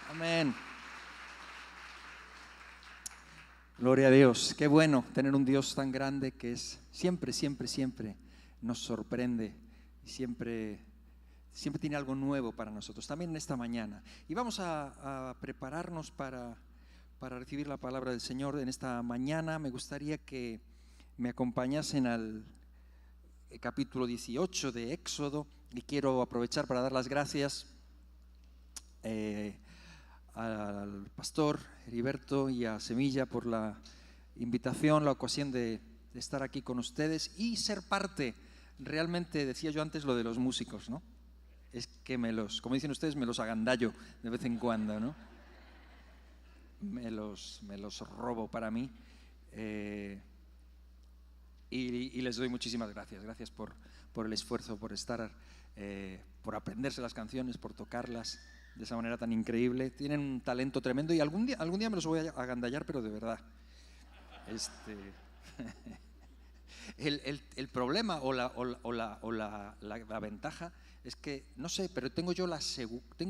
Amén. Gloria a Dios. Qué bueno tener un Dios tan grande que es siempre nos sorprende. Siempre tiene algo nuevo para nosotros, también en esta mañana. Y vamos a prepararnos para recibir la palabra del Señor en esta mañana. Me gustaría que me acompañasen al capítulo 18 de Éxodo, y quiero aprovechar para dar las gracias al pastor Heriberto y a Semilla por la invitación, la ocasión de estar aquí con ustedes y ser parte. Realmente decía yo antes lo de los músicos, ¿no? Es que como dicen ustedes, me los agandallo de vez en cuando, ¿no? Me los robo para mí. Y les doy muchísimas gracias. Gracias por el esfuerzo, por estar, por aprenderse las canciones, por tocarlas de esa manera tan increíble. Tienen un talento tremendo y algún día me los voy a agandallar, pero de verdad. El problema o la ventaja es que, no sé, pero tengo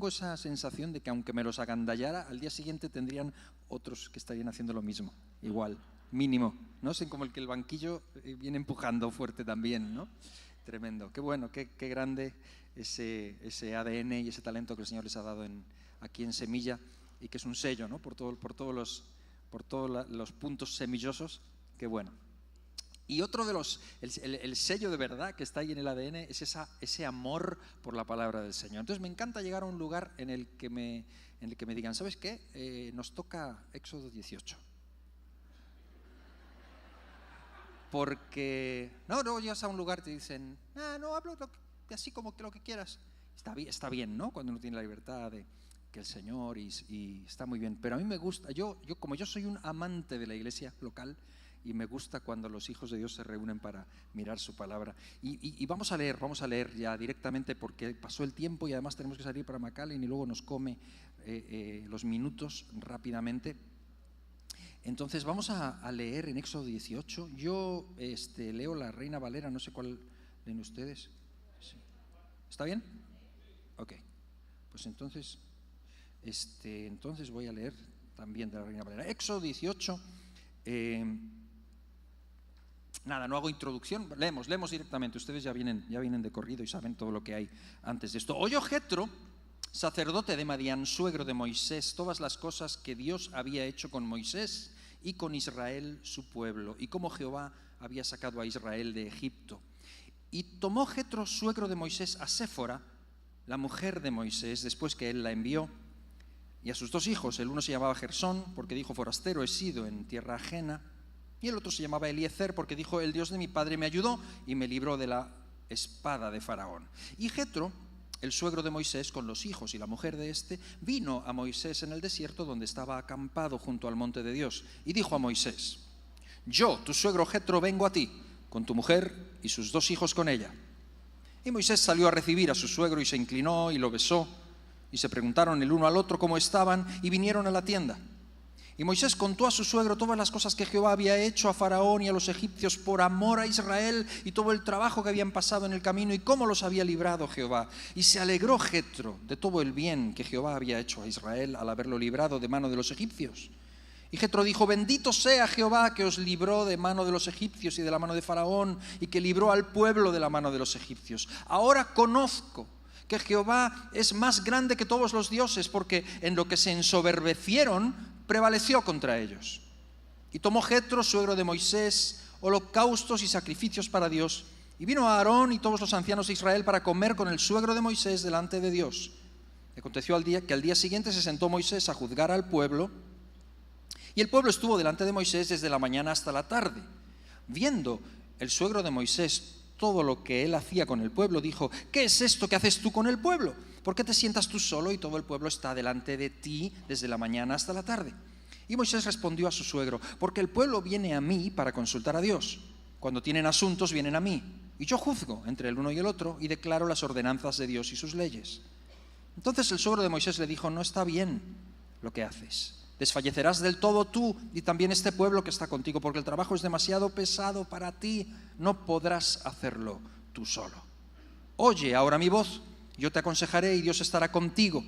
esa sensación de que aunque me los agandallara, al día siguiente tendrían otros que estarían haciendo lo mismo, igual, mínimo, no sé, como el que el banquillo viene empujando fuerte también, ¿no? Tremendo, qué bueno, qué grande ese ADN y ese talento que el Señor les ha dado aquí en Semilla, y que es un sello, ¿no? Por todos los puntos semillosos, qué bueno. Y otro de el sello de verdad que está ahí en el ADN es ese amor por la palabra del Señor. Entonces me encanta llegar a un lugar en el que me digan, ¿sabes qué? Nos toca Éxodo 18. Porque no llegas a un lugar y te dicen, no hablo así como que lo que quieras. Está bien, ¿no? Cuando uno tiene la libertad de que el Señor y está muy bien. Pero a mí me gusta, como yo soy un amante de la iglesia local, y me gusta cuando los hijos de Dios se reúnen para mirar su palabra. Y vamos a leer ya directamente, porque pasó el tiempo y además tenemos que salir para McAllen y luego nos come los minutos rápidamente. Entonces vamos a leer en Éxodo 18. Yo leo la Reina Valera, no sé cuál leen ustedes. Sí. ¿Está bien? Ok. Pues entonces voy a leer también de la Reina Valera. Éxodo 18. No hago introducción, leemos directamente. Ustedes ya vienen de corrido y saben todo lo que hay antes de esto. Oyó Jetro, sacerdote de Madián, suegro de Moisés, todas las cosas que Dios había hecho con Moisés y con Israel su pueblo, y cómo Jehová había sacado a Israel de Egipto. Y tomó Jetro, suegro de Moisés, a Séfora, la mujer de Moisés, después que él la envió, y a sus dos hijos. El uno se llamaba Gersón, porque dijo, forastero he sido en tierra ajena. Y el otro se llamaba Eliezer, porque dijo, el Dios de mi padre me ayudó y me libró de la espada de Faraón. Y Jetro, el suegro de Moisés, con los hijos y la mujer de éste, vino a Moisés en el desierto, donde estaba acampado junto al monte de Dios, y dijo a Moisés, yo, tu suegro Jetro, vengo a ti, con tu mujer y sus dos hijos con ella. Y Moisés salió a recibir a su suegro y se inclinó y lo besó, y se preguntaron el uno al otro cómo estaban, y vinieron a la tienda. Y Moisés contó a su suegro todas las cosas que Jehová había hecho a Faraón y a los egipcios por amor a Israel, y todo el trabajo que habían pasado en el camino y cómo los había librado Jehová. Y se alegró Jetro de todo el bien que Jehová había hecho a Israel al haberlo librado de mano de los egipcios. Y Jetro dijo, bendito sea Jehová que os libró de mano de los egipcios y de la mano de Faraón, y que libró al pueblo de la mano de los egipcios. Ahora conozco que Jehová es más grande que todos los dioses, porque en lo que se ensoberbecieron prevaleció contra ellos. Y tomó Jetro, suegro de Moisés, holocaustos y sacrificios para Dios, y vino a Aarón y todos los ancianos de Israel para comer con el suegro de Moisés delante de Dios. Y aconteció que al día siguiente se sentó Moisés a juzgar al pueblo, y el pueblo estuvo delante de Moisés desde la mañana hasta la tarde. Viendo el suegro de Moisés todo lo que él hacía con el pueblo, dijo, ¿qué es esto que haces tú con el pueblo? ¿Por qué te sientas tú solo y todo el pueblo está delante de ti desde la mañana hasta la tarde? Y Moisés respondió a su suegro, porque el pueblo viene a mí para consultar a Dios. Cuando tienen asuntos vienen a mí, y yo juzgo entre el uno y el otro y declaro las ordenanzas de Dios y sus leyes. Entonces el suegro de Moisés le dijo, no está bien lo que haces. Desfallecerás del todo tú y también este pueblo que está contigo, porque el trabajo es demasiado pesado para ti, no podrás hacerlo tú solo. Oye ahora mi voz, yo te aconsejaré y Dios estará contigo.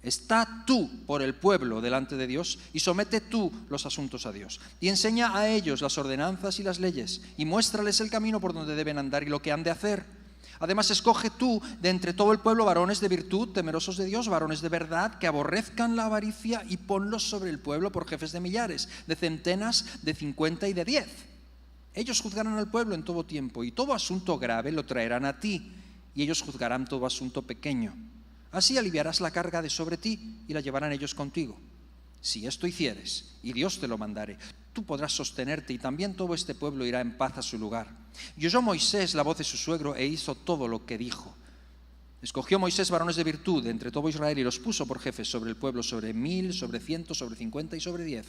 Está tú por el pueblo delante de Dios y somete tú los asuntos a Dios. Y enseña a ellos las ordenanzas y las leyes y muéstrales el camino por donde deben andar y lo que han de hacer. Además, escoge tú de entre todo el pueblo varones de virtud, temerosos de Dios, varones de verdad, que aborrezcan la avaricia, y ponlos sobre el pueblo por jefes de millares, de centenas, de 50 y de 10. Ellos juzgarán al pueblo en todo tiempo, y todo asunto grave lo traerán a ti, y ellos juzgarán todo asunto pequeño. Así aliviarás la carga de sobre ti, y la llevarán ellos contigo. Si esto hicieres, y Dios te lo mandare, tú podrás sostenerte, y también todo este pueblo irá en paz a su lugar. Y oyó Moisés la voz de su suegro, e hizo todo lo que dijo. Escogió Moisés varones de virtud entre todo Israel, y los puso por jefes sobre el pueblo, sobre 1000, sobre 100, sobre 50 y sobre 10.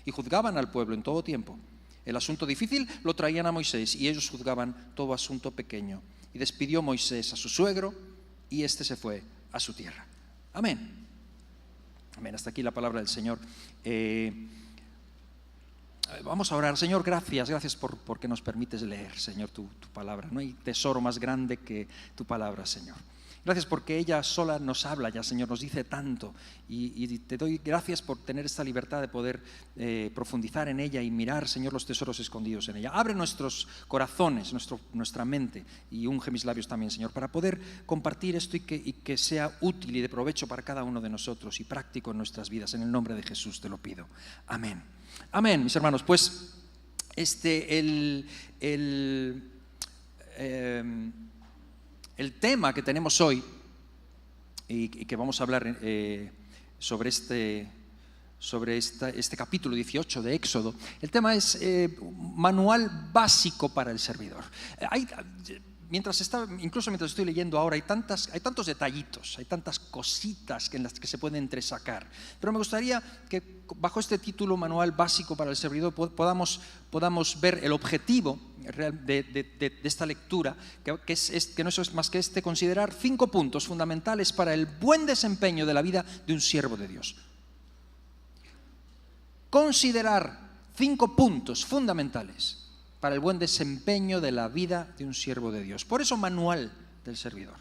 Y juzgaban al pueblo en todo tiempo. El asunto difícil lo traían a Moisés, y ellos juzgaban todo asunto pequeño. Y despidió Moisés a su suegro, y éste se fue a su tierra. Amén. Amén, hasta aquí la palabra del Señor. Vamos a orar. Señor, gracias porque nos permites leer, Señor, tu palabra. No hay tesoro más grande que tu palabra, Señor. Gracias porque ella sola nos habla ya, Señor, nos dice tanto. Y te doy gracias por tener esta libertad de poder profundizar en ella y mirar, Señor, los tesoros escondidos en ella. Abre nuestros corazones, nuestra mente, y unge mis labios también, Señor, para poder compartir esto y que sea útil y de provecho para cada uno de nosotros y práctico en nuestras vidas. En el nombre de Jesús te lo pido. Amén. Amén, mis hermanos. Pues el tema que tenemos hoy y que vamos a hablar sobre este capítulo 18 de Éxodo, el tema es manual básico para el servidor. Mientras estoy leyendo ahora, hay tantos detallitos, hay tantas cositas en las que se pueden entresacar. Pero me gustaría que bajo este título, manual básico para el servidor, podamos ver el objetivo de esta lectura, que no es más que considerar 5 puntos fundamentales para el buen desempeño de la vida de un siervo de Dios. Considerar 5 puntos fundamentales para el buen desempeño de la vida de un siervo de Dios. Por eso manual del servidor,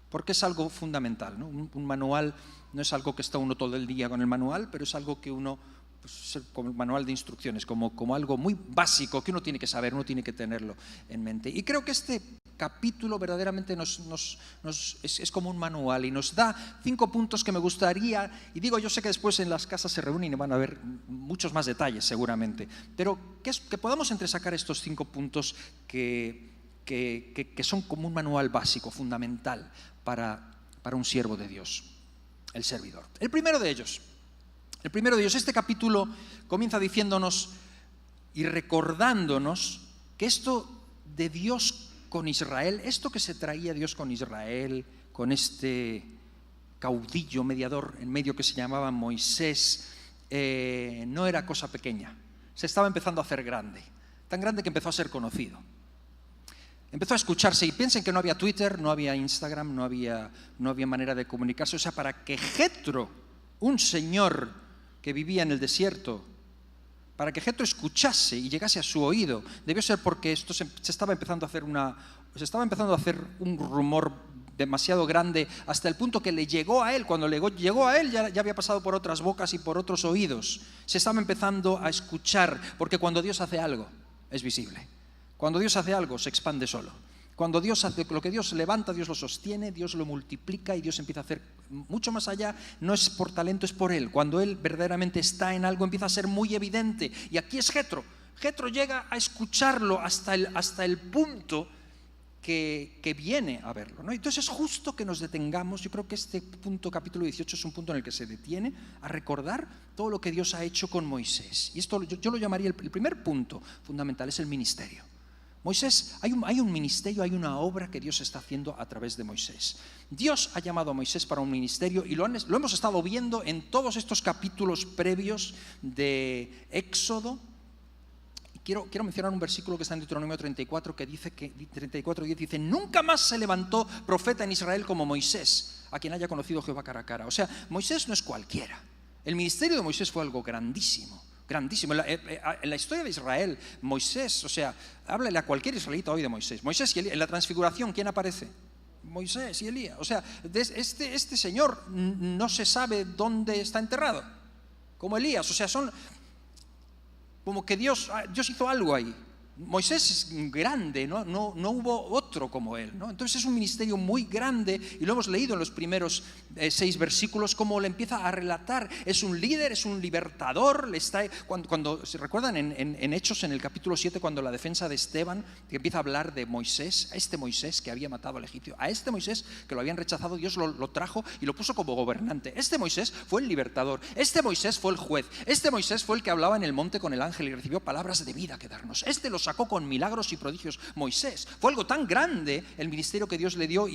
porque es algo fundamental, ¿no? Un manual no es algo que está uno todo el día con el manual, pero es algo que uno, pues, como el manual de instrucciones, como algo muy básico que uno tiene que saber, uno tiene que tenerlo en mente. Y creo que este capítulo verdaderamente es como un manual y nos da 5 puntos que me gustaría, y digo, yo sé que después en las casas se reúnen y van a ver muchos más detalles seguramente, pero que podamos entresacar estos 5 puntos que son como un manual básico, fundamental para un siervo de Dios, el servidor. El primero de ellos, este capítulo comienza diciéndonos y recordándonos que esto de Dios con Israel, esto que se traía Dios con Israel, con este caudillo mediador en medio que se llamaba Moisés, no era cosa pequeña. Se estaba empezando a hacer grande, tan grande que empezó a ser conocido. Empezó a escucharse, y piensen que no había Twitter, no había Instagram, no había manera de comunicarse. O sea, para que Jetro, un señor que vivía en el desierto, para que Jetro escuchase y llegase a su oído, debió ser porque esto se estaba empezando a hacer un rumor demasiado grande, hasta el punto que le llegó a él. Cuando llegó a él ya había pasado por otras bocas y por otros oídos. Se estaba empezando a escuchar, porque cuando Dios hace algo es visible. Cuando Dios hace algo se expande solo. Cuando Dios hace lo que Dios levanta, Dios lo sostiene, Dios lo multiplica, y Dios empieza a hacer mucho más allá. No es por talento, es por Él. Cuando Él verdaderamente está en algo, empieza a ser muy evidente. Y aquí es Jetro. Jetro llega a escucharlo hasta el punto que viene a verlo, ¿no? Entonces es justo que nos detengamos. Yo creo que este punto, capítulo 18, es un punto en el que se detiene a recordar todo lo que Dios ha hecho con Moisés. Y esto yo lo llamaría el primer punto fundamental, es el ministerio. Moisés, hay un ministerio, hay una obra que Dios está haciendo a través de Moisés. Dios ha llamado a Moisés para un ministerio, y lo hemos estado viendo en todos estos capítulos previos de Éxodo. Quiero mencionar un versículo que está en Deuteronomio 34, que dice 34:10 dice: nunca más se levantó profeta en Israel como Moisés, a quien haya conocido Jehová cara a cara. O sea, Moisés no es cualquiera. El ministerio de Moisés fue algo grandísimo. Grandísimo. En la historia de Israel, Moisés, o sea, háblale a cualquier israelita hoy de Moisés. Moisés, en la transfiguración, ¿quién aparece? Moisés y Elías. O sea, este señor no se sabe dónde está enterrado, como Elías. O sea, son como que Dios hizo algo ahí. Moisés es grande, no hubo otro como él, ¿no? Entonces es un ministerio muy grande y lo hemos leído en los primeros 6 versículos, como le empieza a relatar. Es un líder, es un libertador. Cuando se recuerdan en Hechos, en el capítulo 7, cuando la defensa de Esteban, que empieza a hablar de Moisés, a este Moisés que había matado al egipcio, a este Moisés que lo habían rechazado, Dios lo trajo y lo puso como gobernante. Este Moisés fue el libertador, este Moisés fue el juez, este Moisés fue el que hablaba en el monte con el ángel y recibió palabras de vida que darnos. Este lo sacó con milagros y prodigios. Moisés fue algo tan grande el ministerio que Dios le dio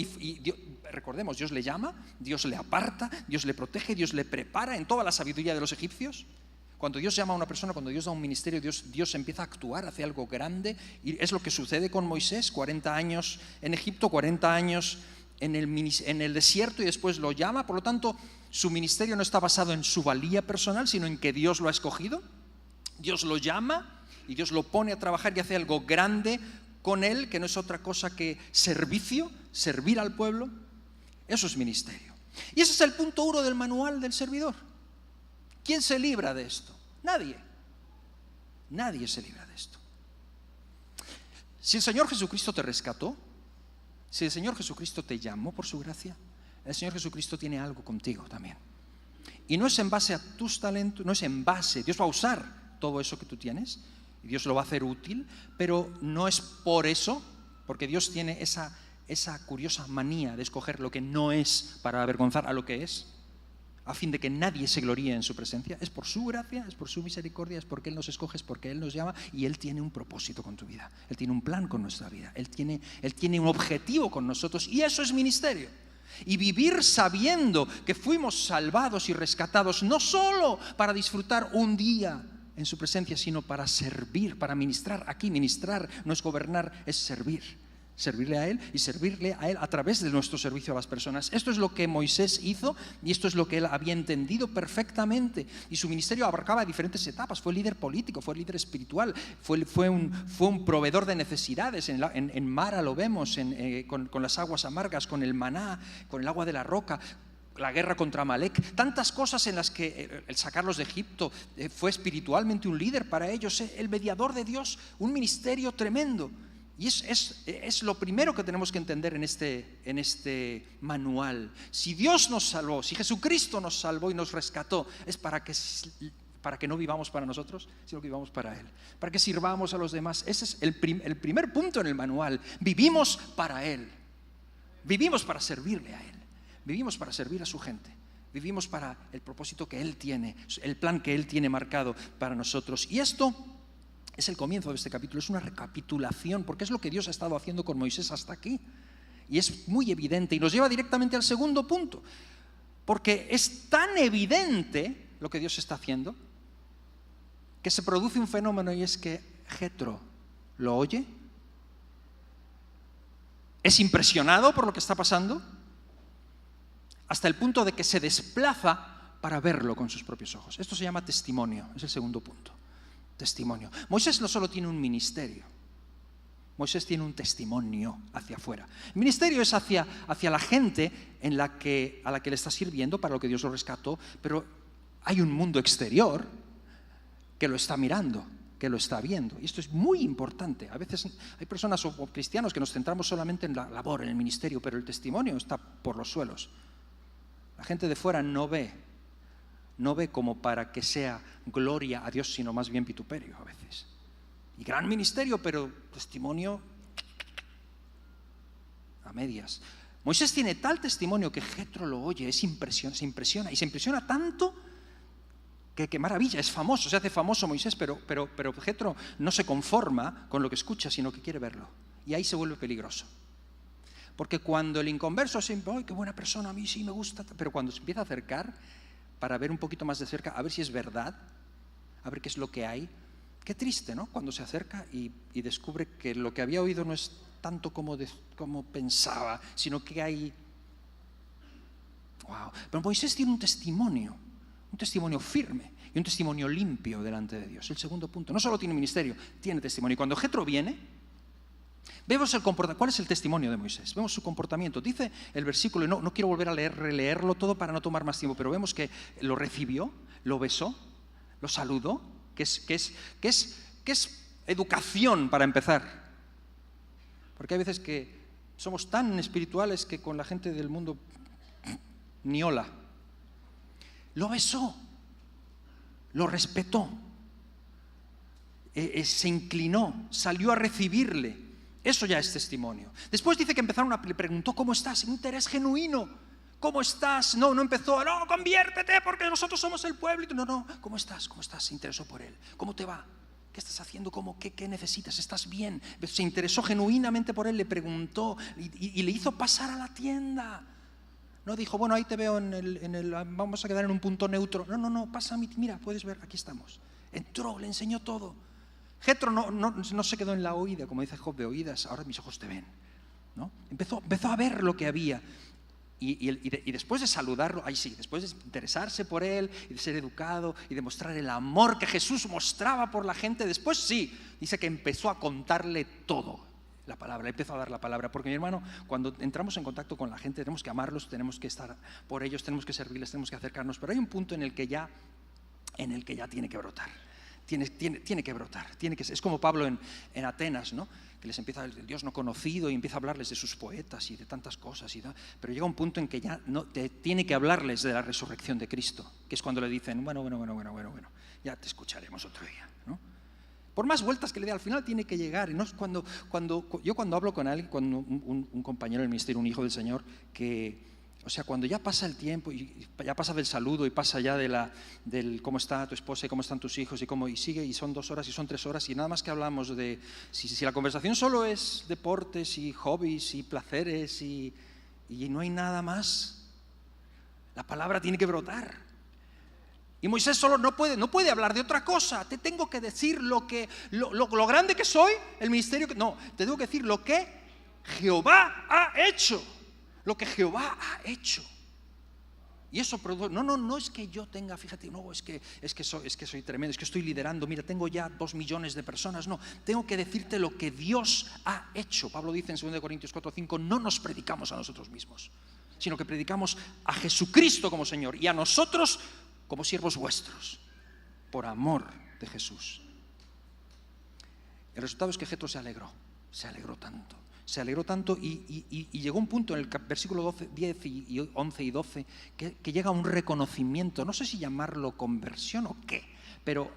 recordemos, Dios le llama, Dios le aparta, Dios le protege, Dios le prepara en toda la sabiduría de los egipcios. Cuando Dios llama a una persona, cuando Dios da un ministerio, Dios empieza a actuar, hace algo grande, y es lo que sucede con Moisés. 40 años en Egipto, 40 años en el desierto, y después lo llama. Por lo tanto, su ministerio no está basado en su valía personal, sino en que Dios lo ha escogido. Dios lo llama y Dios lo pone a trabajar y hace algo grande con él, que no es otra cosa que servicio, servir al pueblo. Eso es ministerio. Y ese es el punto 1 del manual del servidor. ¿Quién se libra de esto? Nadie. Nadie se libra de esto. Si el Señor Jesucristo te rescató, si el Señor Jesucristo te llamó por su gracia, el Señor Jesucristo tiene algo contigo también. Y no es en base a tus talentos, no es en base, Dios va a usar todo eso que tú tienes, y Dios lo va a hacer útil, pero no es por eso, porque Dios tiene esa curiosa manía de escoger lo que no es para avergonzar a lo que es, a fin de que nadie se gloríe en su presencia. Es por su gracia, es por su misericordia, es porque Él nos escoge, es porque Él nos llama, y Él tiene un propósito con tu vida, Él tiene un plan con nuestra vida, Él tiene un objetivo con nosotros, y eso es ministerio. Y vivir sabiendo que fuimos salvados y rescatados, no solo para disfrutar un día en su presencia, sino para servir, para ministrar. Aquí ministrar no es gobernar, es servirle a Él, y servirle a Él a través de nuestro servicio a las personas. Esto es lo que Moisés hizo, y esto es lo que él había entendido perfectamente, y su ministerio abarcaba diferentes etapas. Fue líder político, fue líder espiritual, fue un proveedor de necesidades. En Mara lo vemos, con las aguas amargas, con el maná, con el agua de la roca, la guerra contra Amalek, tantas cosas en las que el sacarlos de Egipto fue espiritualmente un líder para ellos, el mediador de Dios, un ministerio tremendo. Y es lo primero que tenemos que entender en este manual. Si Dios nos salvó, si Jesucristo nos salvó y nos rescató, es para que no vivamos para nosotros, sino que vivamos para Él, para que sirvamos a los demás. Ese es el primer punto en el manual. Vivimos para Él, vivimos para servirle a Él. Vivimos para servir a su gente, vivimos para el propósito que Él tiene, el plan que Él tiene marcado para nosotros. Y esto es el comienzo de este capítulo, es una recapitulación, porque es lo que Dios ha estado haciendo con Moisés hasta aquí. Y es muy evidente, y nos lleva directamente al segundo punto, porque es tan evidente lo que Dios está haciendo, que se produce un fenómeno, y es que Jetro lo oye, es impresionado por lo que está pasando, hasta el punto de que se desplaza para verlo con sus propios ojos. Esto se llama testimonio, es el segundo punto. Testimonio. Moisés no solo tiene un ministerio, Moisés tiene un testimonio hacia afuera. El ministerio es hacia la gente a la que le está sirviendo, para lo que Dios lo rescató, pero hay un mundo exterior que lo está mirando, que lo está viendo. Y esto es muy importante. A veces hay personas o cristianos que nos centramos solamente en la labor, en el ministerio, pero el testimonio está por los suelos. La gente de fuera no ve como para que sea gloria a Dios, sino más bien vituperio a veces. Y gran ministerio, pero testimonio a medias. Moisés tiene tal testimonio que Jetro lo oye, se impresiona, y se impresiona tanto que maravilla, es famoso, se hace famoso Moisés, pero Jetro no se conforma con lo que escucha, sino que quiere verlo. Y ahí se vuelve peligroso. Porque cuando el inconverso siempre, ¡ay, qué buena persona, a mí sí me gusta! Pero cuando se empieza a acercar para ver un poquito más de cerca, a ver si es verdad, a ver qué es lo que hay, qué triste, ¿no? Cuando se acerca y descubre que lo que había oído no es tanto como pensaba, sino que hay... ¡Wow! Pero Moisés tiene un testimonio firme y un testimonio limpio delante de Dios. El segundo punto, no solo tiene ministerio, tiene testimonio. Y cuando Jetro viene, Vemos el comportamiento. ¿Cuál es el testimonio de Moisés? Vemos su comportamiento. Dice el versículo, y no quiero volver a releerlo todo para no tomar más tiempo, pero vemos que lo recibió, lo besó, lo saludó, que es educación para empezar. Porque hay veces que somos tan espirituales que con la gente del mundo ni hola. Lo besó, lo respetó, se inclinó, salió a recibirle. Eso ya es testimonio. Después dice que le preguntó ¿cómo estás? Un interés genuino. ¿Cómo estás? No empezó, no, conviértete porque nosotros somos el pueblo. No, ¿cómo estás? ¿Cómo estás? Se interesó por él. ¿Cómo te va? ¿Qué estás haciendo? ¿Qué necesitas? ¿Estás bien? Se interesó genuinamente por él, le preguntó y le hizo pasar a la tienda. No dijo, bueno, ahí te veo vamos a quedar en un punto neutro. No, pasa a mí, mira, puedes ver, aquí estamos. Entró, le enseñó todo. Jetro no se quedó en la oída, como dice Job, de oídas, ahora mis ojos te ven, ¿no? Empezó a ver lo que había. Y después de saludarlo, después de interesarse por él y de ser educado y de mostrar el amor que Jesús mostraba por la gente, después dice que empezó a contarle todo, la palabra, empezó a dar la palabra. Porque mi hermano, cuando entramos en contacto con la gente tenemos que amarlos, tenemos que estar por ellos, tenemos que servirles, tenemos que acercarnos, pero hay un punto en el que ya tiene que brotar. Tiene que brotar, es como Pablo en Atenas, ¿no? Que les empieza el Dios no conocido y empieza a hablarles de sus poetas y de tantas cosas, pero llega un punto en que ya tiene que hablarles de la resurrección de Cristo, que es cuando le dicen, bueno, ya te escucharemos otro día, ¿no? Por más vueltas que le dé, al final tiene que llegar. ¿No? Cuando hablo con alguien, con un compañero del ministerio, un hijo del Señor, cuando ya pasa el tiempo y ya pasa del saludo y pasa ya del cómo está tu esposa y cómo están tus hijos y sigue, y son 2 horas y son 3 horas y nada más que hablamos de si la conversación solo es deportes y hobbies y placeres y no hay nada más, la palabra tiene que brotar. Y Moisés solo no puede hablar de otra cosa. Te tengo que decir lo grande que soy, el ministerio te tengo que decir lo que Jehová ha hecho. Lo que Jehová ha hecho. Y eso produce, no es que yo tenga, fíjate, es que soy tremendo, es que estoy liderando, mira, tengo ya 2 millones de personas. No, tengo que decirte lo que Dios ha hecho. Pablo dice en 2 Corintios 4:5, no nos predicamos a nosotros mismos, sino que predicamos a Jesucristo como Señor y a nosotros como siervos vuestros, por amor de Jesús. El resultado es que Jetro se alegró tanto y llegó un punto en el versículo 10 y 11 y 12 que llega un reconocimiento, no sé si llamarlo conversión o qué, pero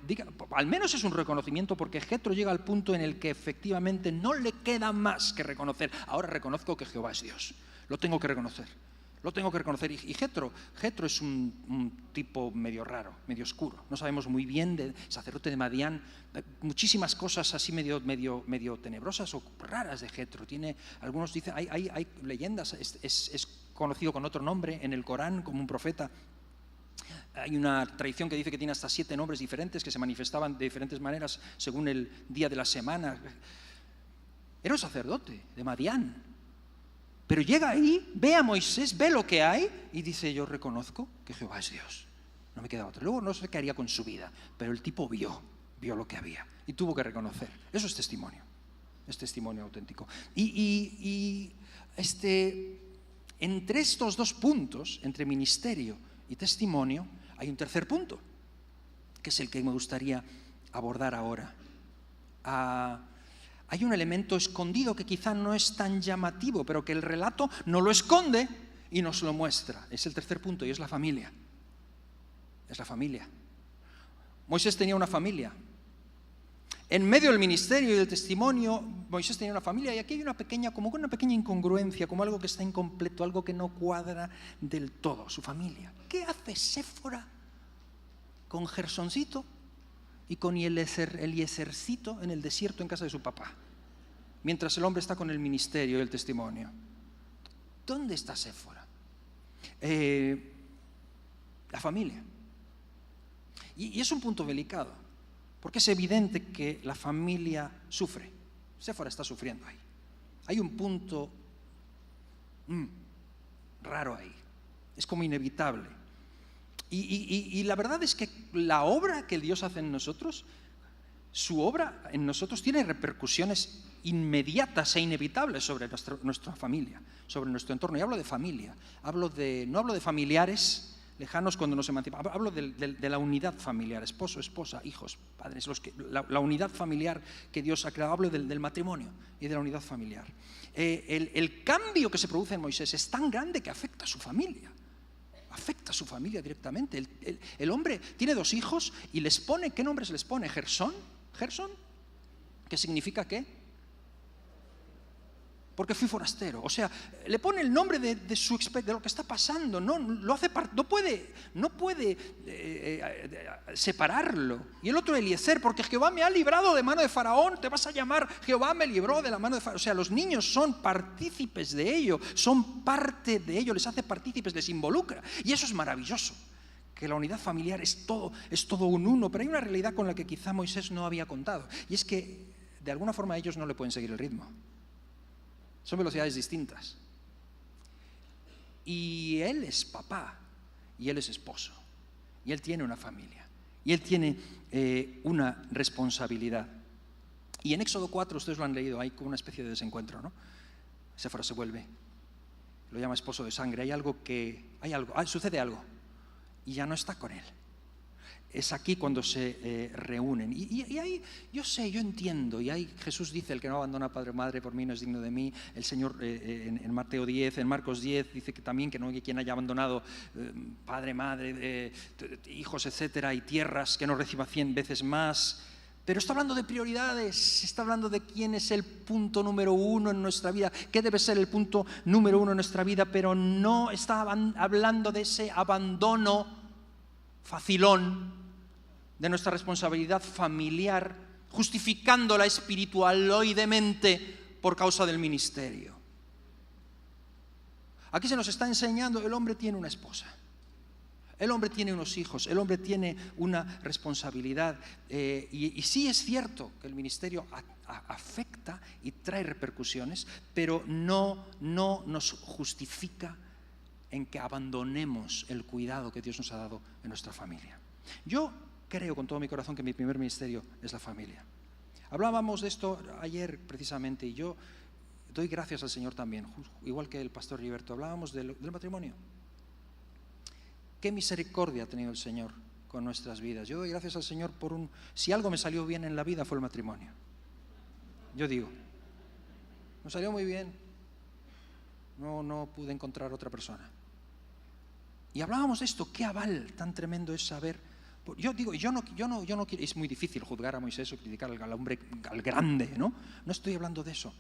al menos es un reconocimiento, porque Jetro llega al punto en el que efectivamente no le queda más que reconocer. Ahora reconozco que Jehová es Dios, lo tengo que reconocer. Y Jetro es un tipo medio raro, medio oscuro. No sabemos muy bien del sacerdote de Madián, muchísimas cosas así medio tenebrosas o raras de Jetro. Algunos dicen, hay leyendas, es conocido con otro nombre en el Corán como un profeta. Hay una tradición que dice que tiene hasta 7 nombres diferentes que se manifestaban de diferentes maneras según el día de la semana. Era un sacerdote de Madián. Pero llega ahí, ve a Moisés, ve lo que hay y dice, yo reconozco que Jehová es Dios. No me queda otro. Luego no sé qué haría con su vida, pero el tipo vio lo que había y tuvo que reconocer. Eso es testimonio auténtico. Entre estos 2 puntos, entre ministerio y testimonio, hay un tercer punto, que es el que me gustaría abordar ahora. Hay un elemento escondido que quizá no es tan llamativo, pero que el relato no lo esconde y nos lo muestra. Es el tercer punto y es la familia. Moisés tenía una familia. En medio del ministerio y del testimonio, Moisés tenía una familia, y aquí hay una pequeña incongruencia, como algo que está incompleto, algo que no cuadra del todo. Su familia. ¿Qué hace Séfora con Gersoncito y con Eliesercito en el desierto en casa de su papá, mientras el hombre está con el ministerio y el testimonio? ¿Dónde está Séfora? La familia. Y es un punto delicado, porque es evidente que la familia sufre. Séfora está sufriendo ahí. Hay un punto raro ahí. Es como inevitable. Y la verdad es que la obra que Dios hace en nosotros su obra en nosotros tiene repercusiones inmediatas e inevitables sobre nuestra familia, sobre nuestro entorno. Y hablo de familia, no hablo de familiares lejanos cuando nos emancipamos, hablo de la unidad familiar, esposo, esposa, hijos, padres, la unidad familiar que Dios ha creado. Hablo del matrimonio y de la unidad familiar. El cambio que se produce en Moisés es tan grande que afecta a su familia. Afecta a su familia directamente. El hombre tiene 2 hijos y les pone, ¿qué nombres les pone? Gersón, ¿qué significa qué? Porque fui forastero. O sea, le pone el nombre de lo que está pasando. No puede separarlo. Y el otro, Eliezer, porque Jehová me ha librado de mano de Faraón. Te vas a llamar Jehová me libró de la mano de Faraón. O sea, los niños son partícipes de ello, son parte de ello, les hace partícipes, les involucra. Y eso es maravilloso. Que la unidad familiar es todo un uno. Pero hay una realidad con la que quizá Moisés no había contado. Y es que de alguna forma ellos no le pueden seguir el ritmo. Son velocidades distintas. Y él es papá, y él es esposo, y él tiene una familia, y él tiene una responsabilidad. Y en Éxodo 4, ustedes lo han leído, hay como una especie de desencuentro, ¿no? Séfora se vuelve, lo llama esposo de sangre. Sucede algo, y ya no está con él. Es aquí cuando se reúnen. Y ahí, yo entiendo. Y ahí Jesús dice, el que no abandona a padre o madre por mí no es digno de mí. El Señor en Mateo 10, en Marcos 10, dice que también que no hay quien haya abandonado padre, madre, hijos, etcétera, y tierras, que no reciba 100 veces más. Pero está hablando de prioridades, está hablando de quién es el punto número 1 en nuestra vida, qué debe ser el punto número 1 en nuestra vida, pero no está hablando de ese abandono facilón de nuestra responsabilidad familiar, justificándola espiritualoidemente por causa del ministerio. Aquí se nos está enseñando, el hombre tiene una esposa, el hombre tiene unos hijos, el hombre tiene una responsabilidad. Y sí es cierto que el ministerio afecta y trae repercusiones, pero no nos justifica en que abandonemos el cuidado que Dios nos ha dado en nuestra familia. Yo creo con todo mi corazón que mi primer ministerio es la familia. Hablábamos de esto ayer precisamente, y yo doy gracias al Señor también, igual que el pastor Heriberto. Hablábamos del matrimonio. Qué misericordia ha tenido el Señor con nuestras vidas. Yo doy gracias al Señor si algo me salió bien en la vida fue el matrimonio. Yo digo, me salió muy bien. No pude encontrar otra persona. Y hablábamos de esto, qué aval tan tremendo es saber. Yo digo, yo no quiero, es muy difícil juzgar a Moisés o criticar al hombre, al grande, ¿no? No estoy hablando de eso.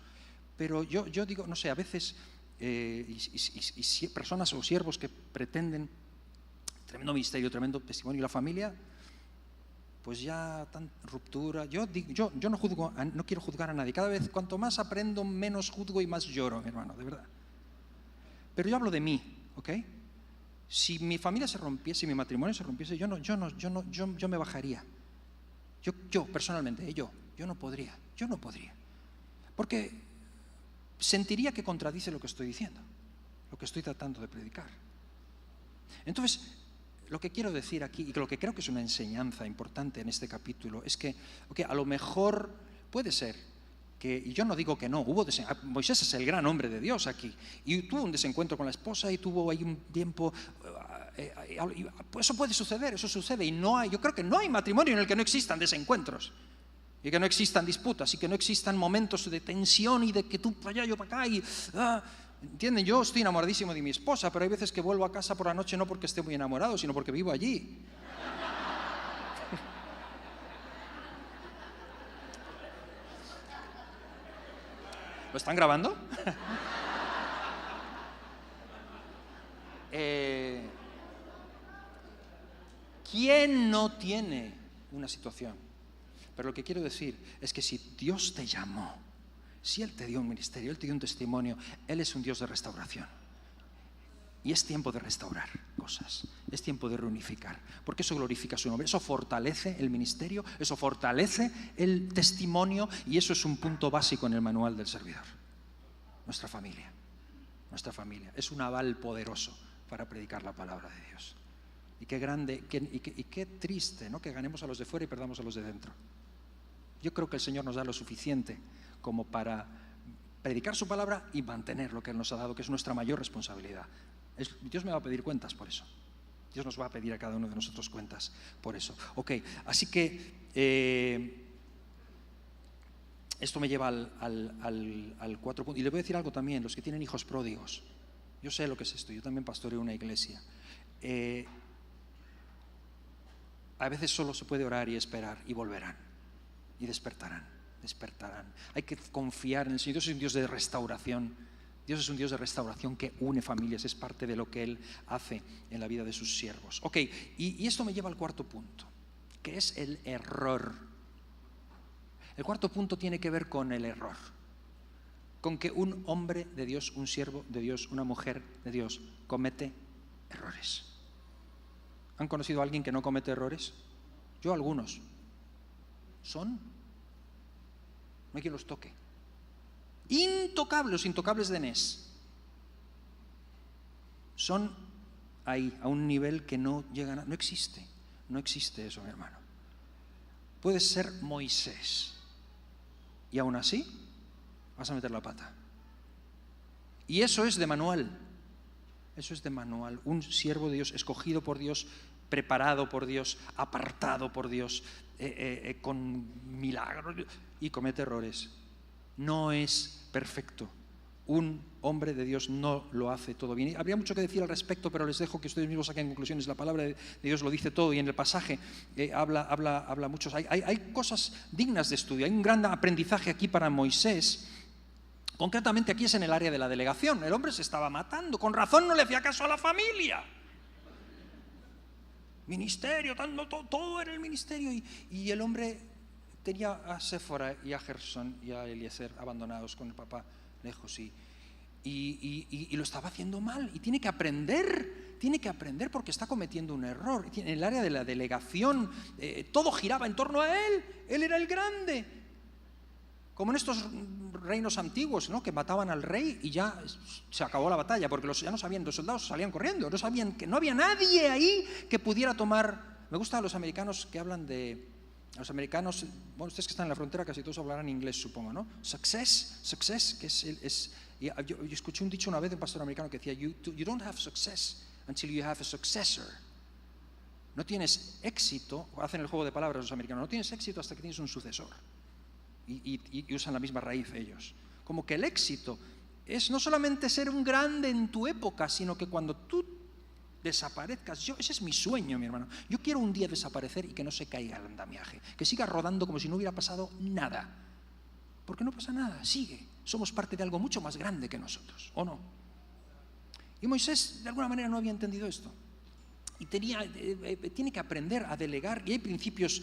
Pero yo digo, no sé, a veces personas o siervos que pretenden tremendo ministerio, tremendo testimonio, y la familia, pues ya tan ruptura. Yo no quiero juzgar a nadie. Cada vez, cuanto más aprendo, menos juzgo y más lloro, mi hermano, de verdad. Pero yo hablo de mí, ¿ok? Si mi familia se rompiese, si mi matrimonio se rompiese, yo me bajaría. Yo personalmente, yo no podría. Porque sentiría que contradice lo que estoy diciendo, lo que estoy tratando de predicar. Entonces, lo que quiero decir aquí, y lo que creo que es una enseñanza importante en este capítulo, es que a lo mejor puede ser y yo no digo que no, Moisés es el gran hombre de Dios aquí, y tuvo un desencuentro con la esposa, y tuvo ahí un tiempo, eso puede suceder, eso sucede, y yo creo que no hay matrimonio en el que no existan desencuentros, y que no existan disputas, y que no existan momentos de tensión, y de que tú para allá, yo para acá, ¿entienden? Yo estoy enamoradísimo de mi esposa, pero hay veces que vuelvo a casa por la noche no porque esté muy enamorado, sino porque vivo allí. ¿Lo están grabando? ¿Quién no tiene una situación? Pero lo que quiero decir es que si Dios te llamó, si Él te dio un ministerio, Él te dio un testimonio, Él es un Dios de restauración. Y es tiempo de restaurar cosas, es tiempo de reunificar, porque eso glorifica su nombre, eso fortalece el ministerio, eso fortalece el testimonio, y eso es un punto básico en el manual del servidor. Nuestra familia es un aval poderoso para predicar la palabra de Dios. Y qué grande y qué triste, ¿no?, que ganemos a los de fuera y perdamos a los de dentro. Yo creo que el Señor nos da lo suficiente como para predicar su palabra y mantener lo que Él nos ha dado, que es nuestra mayor responsabilidad. Dios me va a pedir cuentas por eso. Dios nos va a pedir a cada uno de nosotros cuentas por eso. Ok, así que esto me lleva al 4 puntos. Y le voy a decir algo también, los que tienen hijos pródigos. Yo sé lo que es esto, yo también pastoreo una iglesia. A veces solo se puede orar y esperar, y volverán, y despertarán. Hay que confiar en el Señor. Dios es un Dios de restauración. Dios es un Dios de restauración que une familias, es parte de lo que Él hace en la vida de sus siervos. Ok, y esto me lleva al 4 punto, que es el error. El 4 punto tiene que ver con el error, con que un hombre de Dios, un siervo de Dios, una mujer de Dios comete errores. ¿Han conocido a alguien que no comete errores? Yo algunos. No hay quien los toque. Intocables, intocables de Nes. Son ahí, a un nivel que no llegan a... No existe eso, mi hermano. Puede ser Moisés, y aún así vas a meter la pata. Y eso es de manual. Eso es de manual. Un siervo de Dios, escogido por Dios, preparado por Dios, apartado por Dios, con milagros, y comete errores. No es perfecto. Un hombre de Dios no lo hace todo bien. Habría mucho que decir al respecto, pero les dejo que ustedes mismos saquen conclusiones. La palabra de Dios lo dice todo, y en el pasaje habla muchos. Hay cosas dignas de estudio. Hay un gran aprendizaje aquí para Moisés. Concretamente aquí es en el área de la delegación. El hombre se estaba matando. Con razón no le hacía caso a la familia. Ministerio, todo era el ministerio. Y el hombre tenía a Séfora y a Gersón y a Eliezer abandonados con el papá lejos, y lo estaba haciendo mal, y tiene que aprender porque está cometiendo un error. En el área de la delegación todo giraba en torno a él era el grande, como en estos reinos antiguos, ¿no? Que mataban al rey y ya se acabó la batalla, porque ya no sabían, los soldados salían corriendo, no sabían que no había nadie ahí que pudiera tomar. Me gusta a los americanos que hablan de... Los americanos, bueno, ustedes que están en la frontera casi todos hablarán inglés, supongo, ¿no? Success, que yo escuché un dicho una vez de un pastor americano que decía, you don't have success until you have a successor. No tienes éxito, hacen el juego de palabras los americanos, no tienes éxito hasta que tienes un sucesor. Y usan la misma raíz ellos. Como que el éxito es no solamente ser un grande en tu época, sino que cuando tú desaparezcas. Ese es mi sueño, mi hermano. Yo quiero un día desaparecer y que no se caiga el andamiaje, que siga rodando como si no hubiera pasado nada, porque no pasa nada, sigue. Somos parte de algo mucho más grande que nosotros, ¿o no? Y Moisés de alguna manera no había entendido esto, y tiene que aprender a delegar, y hay principios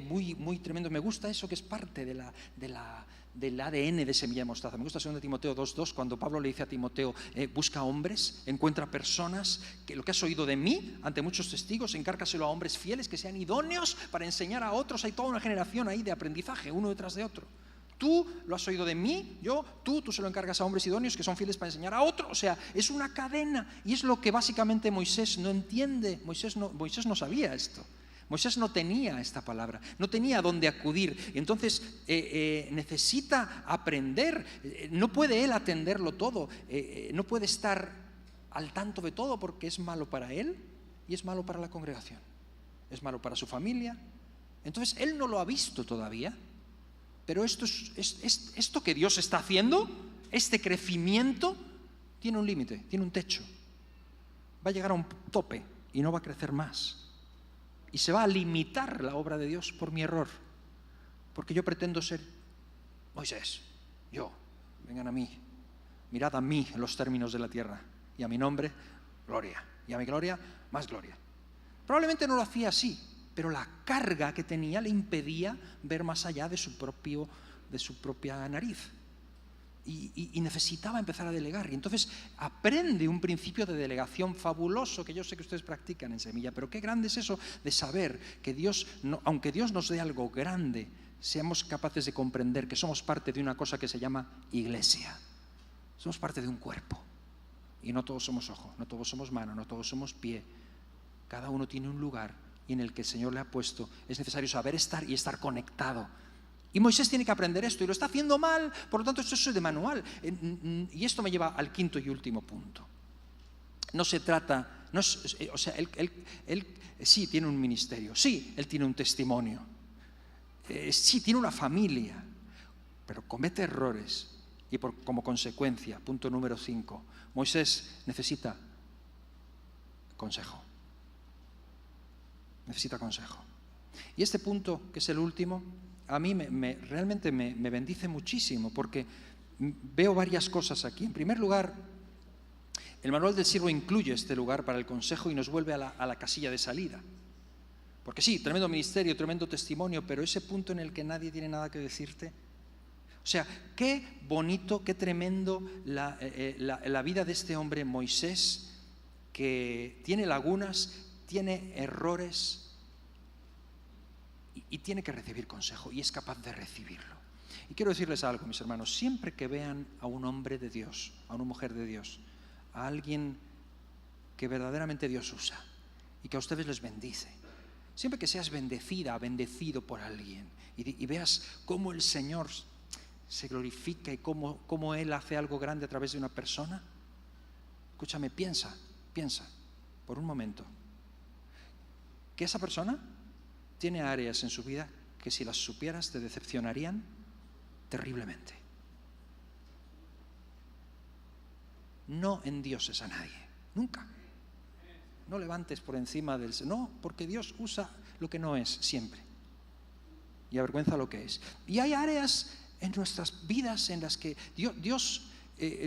muy tremendos. Me gusta eso, que es parte del ADN de Semilla de Mostaza. Me gusta 2 Timoteo 2:2, cuando Pablo le dice a Timoteo, busca hombres, encuentra personas, que lo que has oído de mí ante muchos testigos, encárgaselo a hombres fieles que sean idóneos para enseñar a otros. Hay toda una generación ahí de aprendizaje, uno detrás de otro. Tú lo has oído de mí, tú se lo encargas a hombres idóneos que son fieles para enseñar a otros. O sea, es una cadena, y es lo que básicamente Moisés no entiende. Moisés no sabía esto. Moisés no tenía esta palabra, no tenía a dónde acudir. Entonces necesita aprender. No puede él atenderlo todo, no puede estar al tanto de todo, porque es malo para él y es malo para la congregación, es malo para su familia. Entonces él no lo ha visto todavía, pero esto que Dios está haciendo, este crecimiento, tiene un límite, tiene un techo. Va a llegar a un tope y no va a crecer más. Y se va a limitar la obra de Dios por mi error, porque yo pretendo ser Moisés. Vengan a mí, mirad a mí en los términos de la tierra, y a mi nombre, gloria, y a mi gloria, más gloria. Probablemente no lo hacía así, pero la carga que tenía le impedía ver más allá de su propia nariz. Y necesitaba empezar a delegar. Y entonces aprende un principio de delegación fabuloso, que yo sé que ustedes practican en Semilla. Pero qué grande es eso de saber que Dios, aunque Dios nos dé algo grande, seamos capaces de comprender que somos parte de una cosa que se llama iglesia. Somos parte de un cuerpo. Y no todos somos ojo, no todos somos mano, no todos somos pie. Cada uno tiene un lugar, y en el que el Señor le ha puesto es necesario saber estar y estar conectado Y Moisés tiene que aprender esto y lo está haciendo mal, por lo tanto esto es de manual. Y esto me lleva al quinto y último punto. No se trata, no es, o sea, él sí tiene un ministerio, sí, él tiene un testimonio, sí tiene una familia, pero comete errores y como consecuencia, punto número 5, Moisés necesita consejo. Necesita consejo. Y este punto, que es el último, a mí realmente me bendice muchísimo porque veo varias cosas aquí. En primer lugar, el manual del siervo incluye este lugar para el consejo y nos vuelve a la casilla de salida. Porque sí, tremendo ministerio, tremendo testimonio, pero ese punto en el que nadie tiene nada que decirte. O sea, qué bonito, qué tremendo la vida de este hombre Moisés, que tiene lagunas, tiene errores y tiene que recibir consejo y es capaz de recibirlo. Y quiero decirles algo, mis hermanos, siempre que vean a un hombre de Dios, a una mujer de Dios, a alguien que verdaderamente Dios usa y que a ustedes les bendice, siempre que seas bendecida, bendecido por alguien y veas cómo el Señor se glorifica y cómo Él hace algo grande a través de una persona, escúchame, piensa por un momento que esa persona tiene áreas en su vida que si las supieras te decepcionarían terriblemente. No endioses a nadie, nunca. No levantes por encima del... No, porque Dios usa lo que no es siempre y avergüenza lo que es. Y hay áreas en nuestras vidas en las que Dios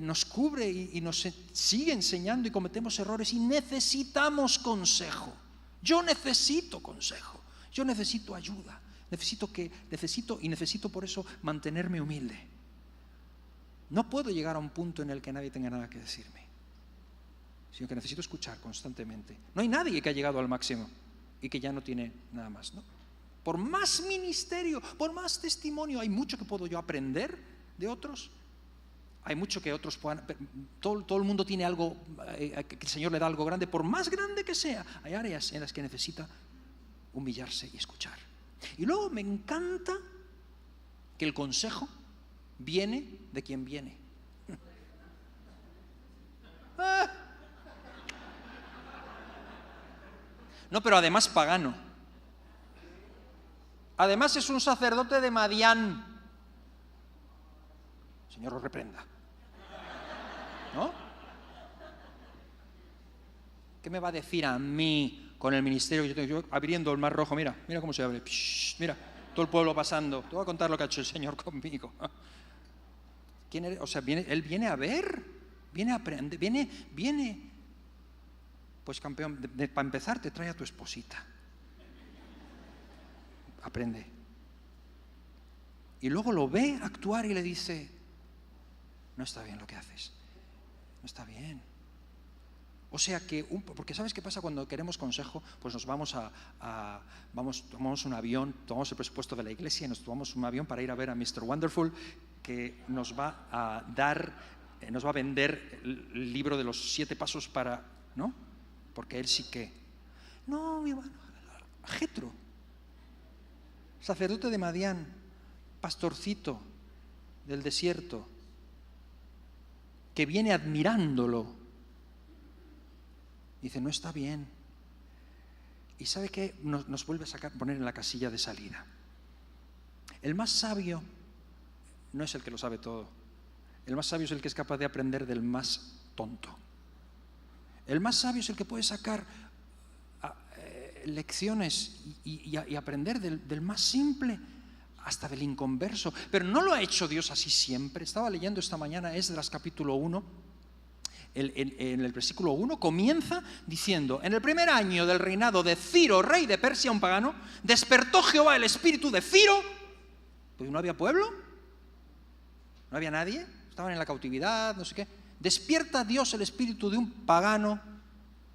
nos cubre y nos sigue enseñando y cometemos errores y necesitamos consejo. Yo necesito consejo. Yo necesito ayuda, necesito por eso mantenerme humilde. No puedo llegar a un punto en el que nadie tenga nada que decirme, sino que necesito escuchar constantemente. No hay nadie que ha llegado al máximo y que ya no tiene nada más, ¿no? Por más ministerio, por más testimonio, hay mucho que puedo yo aprender de otros. Hay mucho que otros puedan... Todo el mundo tiene algo, que el Señor le da algo grande, por más grande que sea. Hay áreas en las que necesita humillarse y escuchar. Y luego me encanta que el consejo viene de quien viene. No, pero además pagano. Además es un sacerdote de Madián. El Señor lo reprenda. ¿No? ¿Qué me va a decir a mí con el ministerio que yo tengo? Yo abriendo el Mar Rojo, mira cómo se abre. Mira, todo el pueblo pasando. Te voy a contar lo que ha hecho el Señor conmigo. ¿Quién eres? O sea, él viene a ver, viene a aprender, viene. Pues campeón, para empezar te trae a tu esposita. Aprende. Y luego lo ve actuar y le dice, no está bien lo que haces. No está bien. O sea que, porque ¿sabes qué pasa cuando queremos consejo? Pues nos vamos tomamos un avión, tomamos el presupuesto de la iglesia y nos tomamos un avión para ir a ver a Mr. Wonderful, que nos va a vender el libro de los 7 pasos para, ¿no? Porque él sí que... No, mi hermano, Jetro, sacerdote de Madián, pastorcito del desierto, que viene admirándolo, dice, no está bien. ¿Y sabe qué? Nos vuelve a poner en la casilla de salida. El más sabio no es el que lo sabe todo. El más sabio es el que es capaz de aprender del más tonto. El más sabio es el que puede sacar lecciones y aprender del más simple hasta del inconverso. Pero no lo ha hecho Dios así siempre. Estaba leyendo esta mañana Esdras capítulo 1. En el versículo 1 comienza diciendo: en el primer año del reinado de Ciro, rey de Persia, un pagano, despertó Jehová el espíritu de Ciro. Pues no había pueblo, no había nadie, estaban en la cautividad, no sé qué. Despierta Dios el espíritu de un pagano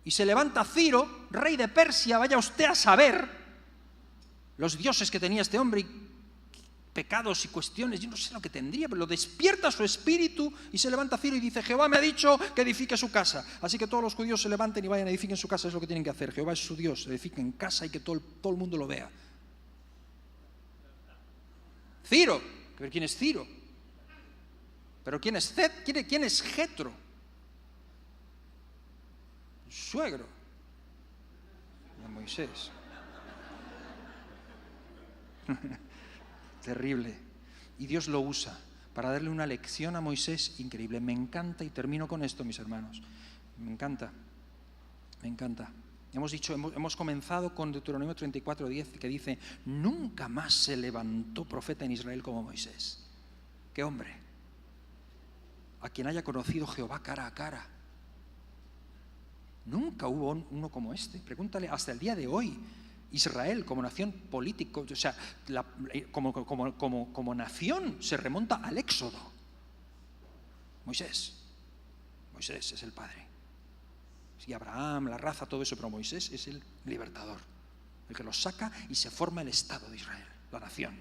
y se levanta Ciro, rey de Persia. Vaya usted a saber los dioses que tenía este hombre y pecados y cuestiones, yo no sé lo que tendría, pero lo despierta su espíritu y se levanta Ciro y dice: Jehová me ha dicho que edifique su casa, así que todos los judíos se levanten y vayan a edificar su casa. Es lo que tienen que hacer. Jehová es su Dios, edifiquen casa y que todo el mundo lo vea. Ciro. ¿Pero quién es Ciro? ¿Pero quién es Jetro? El suegro de Moisés. Terrible. Y Dios lo usa para darle una lección a Moisés increíble. Me encanta, y termino con esto, mis hermanos. Me encanta. Hemos comenzado con Deuteronomio 34:10, que dice: nunca más se levantó profeta en Israel como Moisés. ¡Qué hombre! A quien haya conocido Jehová cara a cara. Nunca hubo uno como este. Pregúntale, hasta el día de hoy, Israel como nación política, o sea, como nación se remonta al Éxodo. Moisés es el padre. Sí, Abraham, la raza, todo eso, pero Moisés es el libertador, el que los saca y se forma el Estado de Israel, la nación.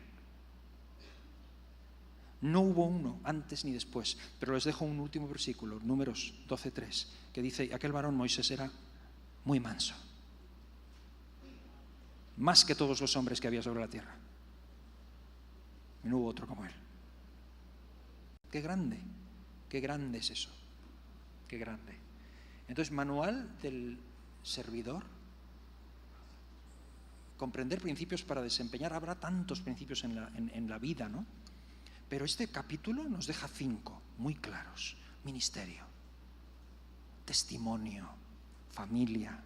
No hubo uno antes ni después, pero les dejo un último versículo, Números 12:3, que dice: aquel varón Moisés era muy manso, más que todos los hombres que había sobre la tierra, y no hubo otro como él. Qué grande es eso, qué grande. Entonces, manual del servidor, comprender principios para desempeñar. Habrá tantos principios en la vida, ¿no? Pero este capítulo nos deja 5 muy claros: ministerio, testimonio, familia,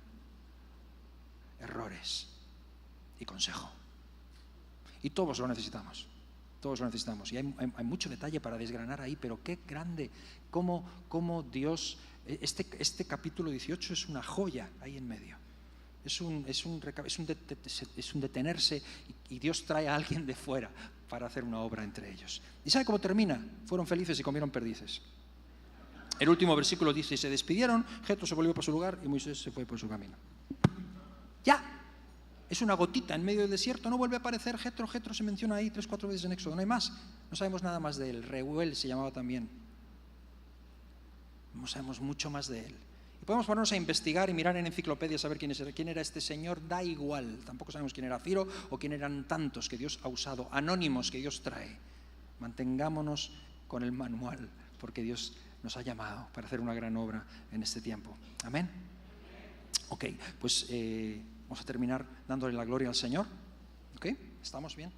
errores y consejo. Y todos lo necesitamos. Y hay mucho detalle para desgranar ahí, pero qué grande, cómo Dios, este capítulo 18 es una joya ahí en medio. Es un detenerse, y Dios trae a alguien de fuera para hacer una obra entre ellos. ¿Y sabe cómo termina? Fueron felices y comieron perdices. El último versículo dice: y se despidieron, Jetro se volvió por su lugar y Moisés se fue por su camino. Ya. Es una gotita en medio del desierto, no vuelve a aparecer Jetro. Jetro se menciona ahí 3-4 veces en Éxodo, no hay más. No sabemos nada más de él. Reuel se llamaba también. No sabemos mucho más de él. Y podemos ponernos a investigar y mirar en enciclopedias a ver quién era este señor. Da igual, tampoco sabemos quién era Ciro o quién eran tantos que Dios ha usado, anónimos que Dios trae. Mantengámonos con el manual, porque Dios nos ha llamado para hacer una gran obra en este tiempo. Amén. Ok, pues vamos a terminar dándole la gloria al Señor. ¿Ok? ¿Estamos bien?